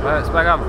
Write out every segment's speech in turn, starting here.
Ouais, c'est pas grave.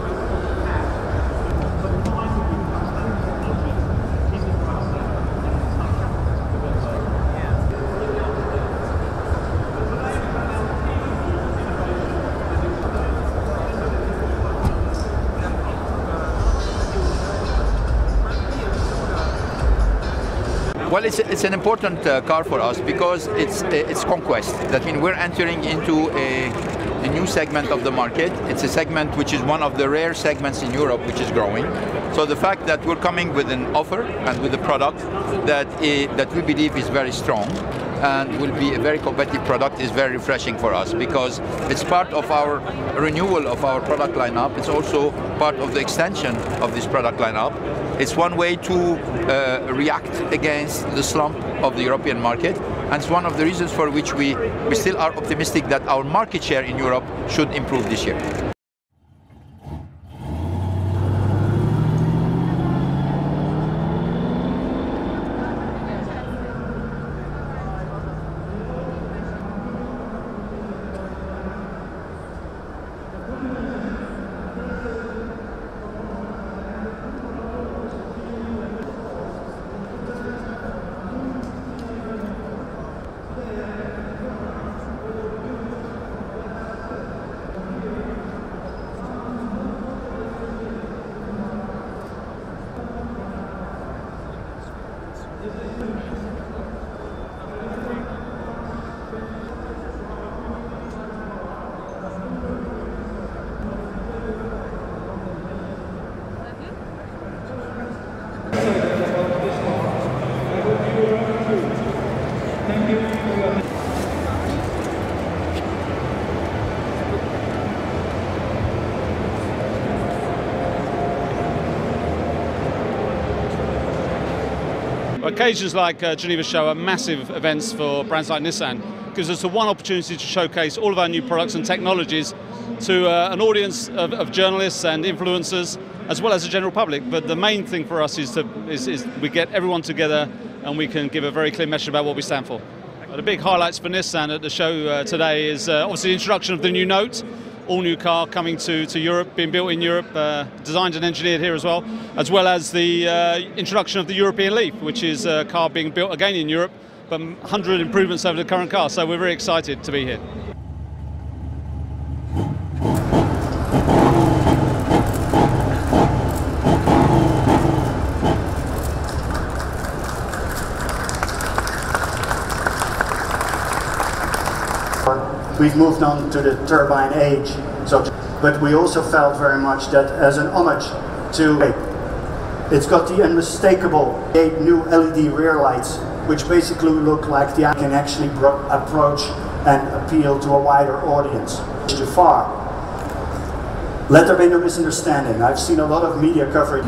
Well, it's an important car for us because it's conquest. That means we're entering into a new segment of the market. It's a segment which is one of the rare segments in Europe which is growing. So the fact that we're coming with an offer and with a product that we believe is very strong and will be a very competitive product is very refreshing for us because it's part of our renewal of our product lineup. It's also part of the extension of this product lineup. It's one way to react against the slump of the European market, and it's one of the reasons for which we still are optimistic that our market share in Europe should improve this year. Occasions like Geneva show are massive events for brands like Nissan. It gives us one opportunity to showcase all of our new products and technologies to an audience of journalists and influencers, as well as the general public. But the main thing for us is we get everyone together and we can give a very clear message about what we stand for. The big highlights for Nissan at the show today is obviously the introduction of the new Note, all new car coming to Europe, being built in Europe, designed and engineered here as well as the introduction of the European Leaf, which is a car being built again in Europe, but 100 improvements over the current car. So we're very excited to be here. We've moved on to the turbine age, but we also felt very much that as an homage to it's got the unmistakable 8 new LED rear lights, which basically look like the can actually approach and appeal to a wider audience. Too far. Let there be no misunderstanding. I've seen a lot of media coverage.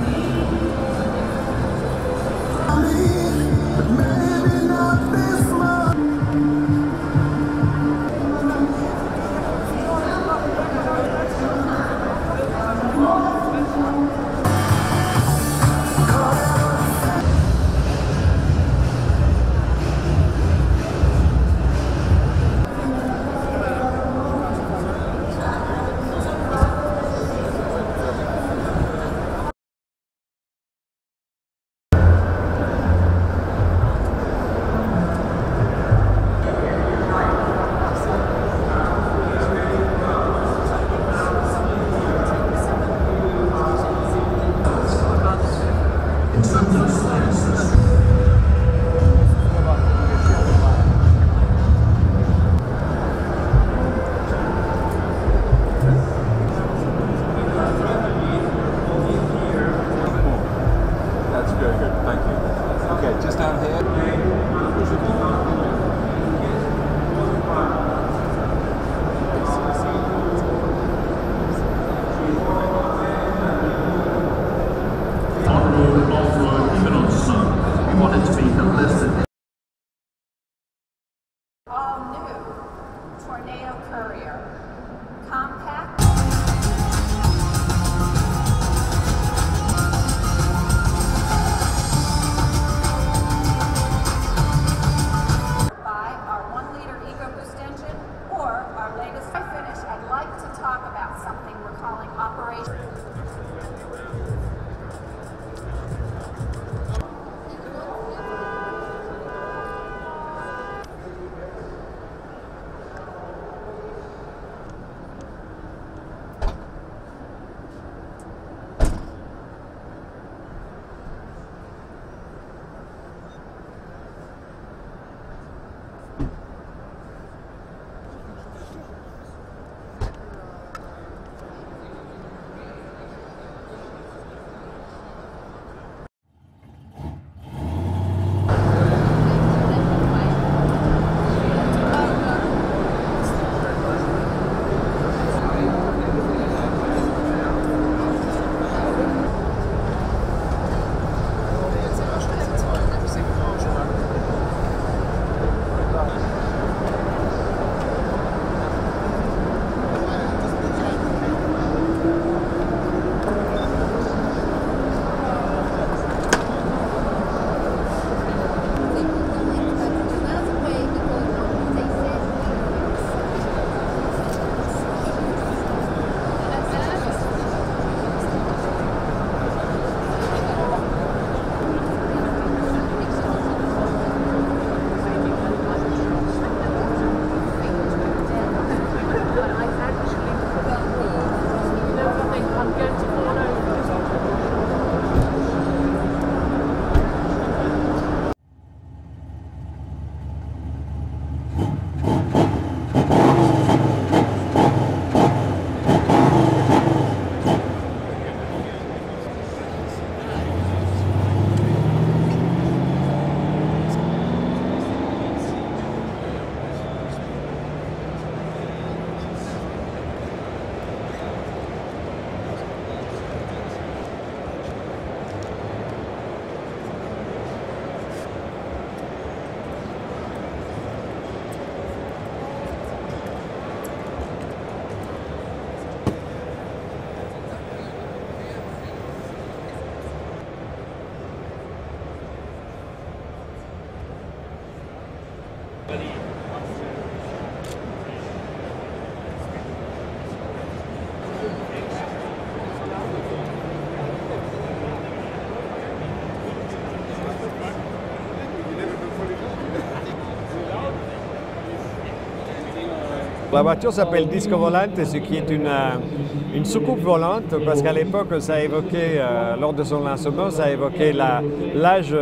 La voiture s'appelle Disco Volante, ce qui est une soucoupe volante, parce qu'à l'époque, ça évoquait, lors de son lancement, ça évoquait l'âge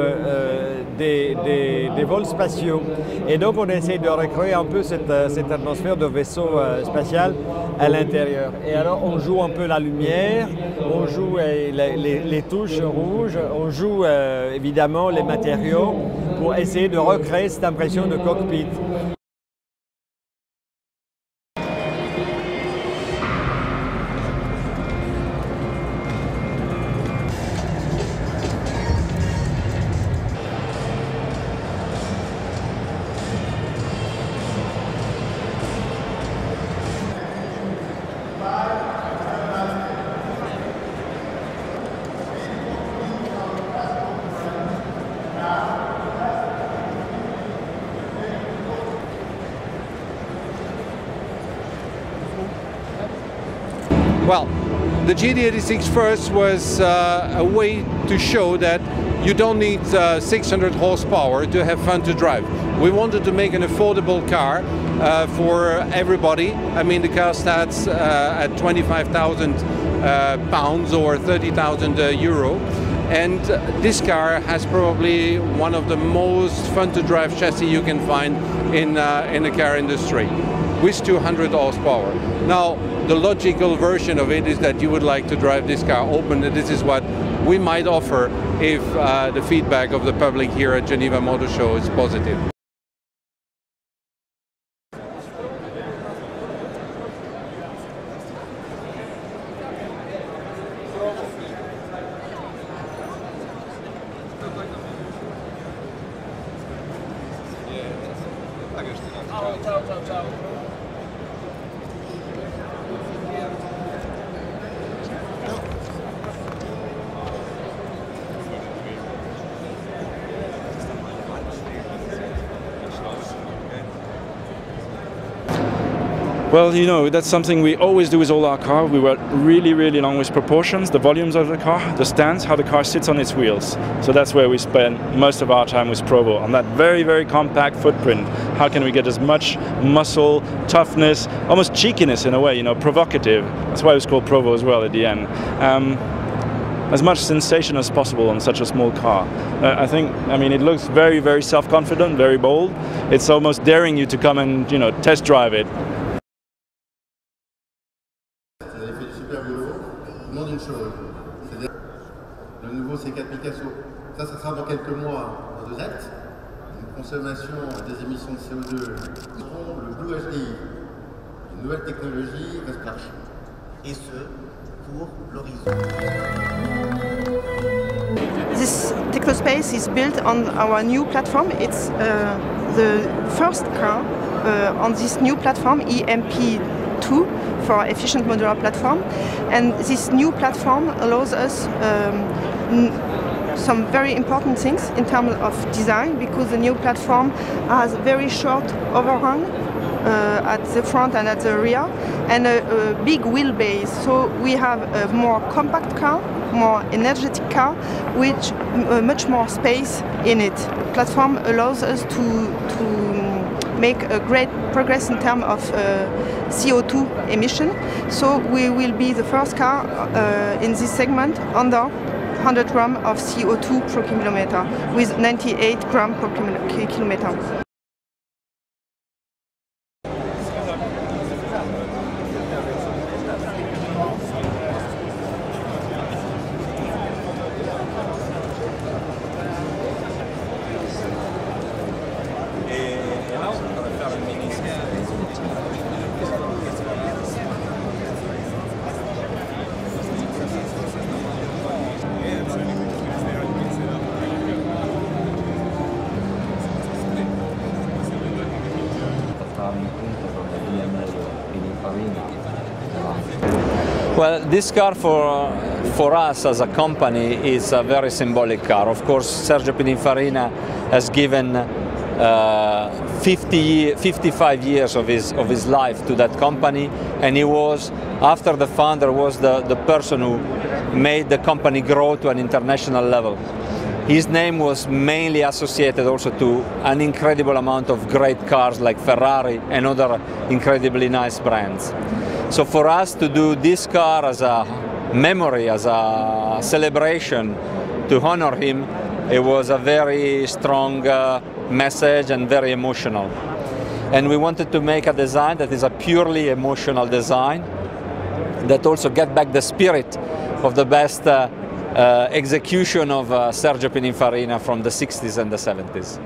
des vols spatiaux. Et donc on essaie de recréer un peu cette atmosphère de vaisseau spatial à l'intérieur. Et alors on joue un peu la lumière, on joue les touches rouges, on joue évidemment les matériaux pour essayer de recréer cette impression de cockpit. Well, the GD86 first was a way to show that you don't need 600 horsepower to have fun to drive. We wanted to make an affordable car for everybody. I mean, the car starts at 25,000 pounds or 30,000 euro. And this car has probably one of the most fun to drive chassis you can find in the car industry, with 200 horsepower. Now, the logical version of it is that you would like to drive this car open, and this is what we might offer if the feedback of the public here at Geneva Motor Show is positive. Well, you know, that's something we always do with all our cars. We work really long with proportions, the volumes of the car, the stance, how the car sits on its wheels. So that's where we spend most of our time with Provo, on that very compact footprint. How can we get as much muscle, toughness, almost cheekiness in a way, you know, provocative. That's why it was called Provo as well at the end. As much sensation as possible on such a small car. I mean, it looks very self-confident, very bold. It's almost daring you to come and, you know, test drive it. Une chose, c'est-à-dire le nouveau C4 Picasso, ça sera dans quelques mois en 2 actes, une consommation des émissions de CO2, le Blue HDI, une nouvelle technologie Resplash. Et ce, pour l'horizon. This Technospace is built on our new platform. It's the first car on this new platform, EMP2, for efficient modular platform, and this new platform allows us some very important things in terms of design, because the new platform has very short overhang at the front and at the rear, and a big wheelbase. So we have a more compact car, more energetic car, with much more space in it. The platform allows us to make a great progress in terms of CO2 emission. So we will be the first car in this segment under 100 grams of CO2 per kilometer, with 98 grams per kilometer. Well, this car for us as a company is a very symbolic car. Of course, Sergio Pininfarina has given 55 years of his life to that company, and he was, after the founder, was the person who made the company grow to an international level. His name was mainly associated also to an incredible amount of great cars like Ferrari and other incredibly nice brands. So for us to do this car as a memory, as a celebration to honor him, it was a very strong message and very emotional. And we wanted to make a design that is a purely emotional design that also get back the spirit of the best execution of Sergio Pininfarina from the 60s and the 70s.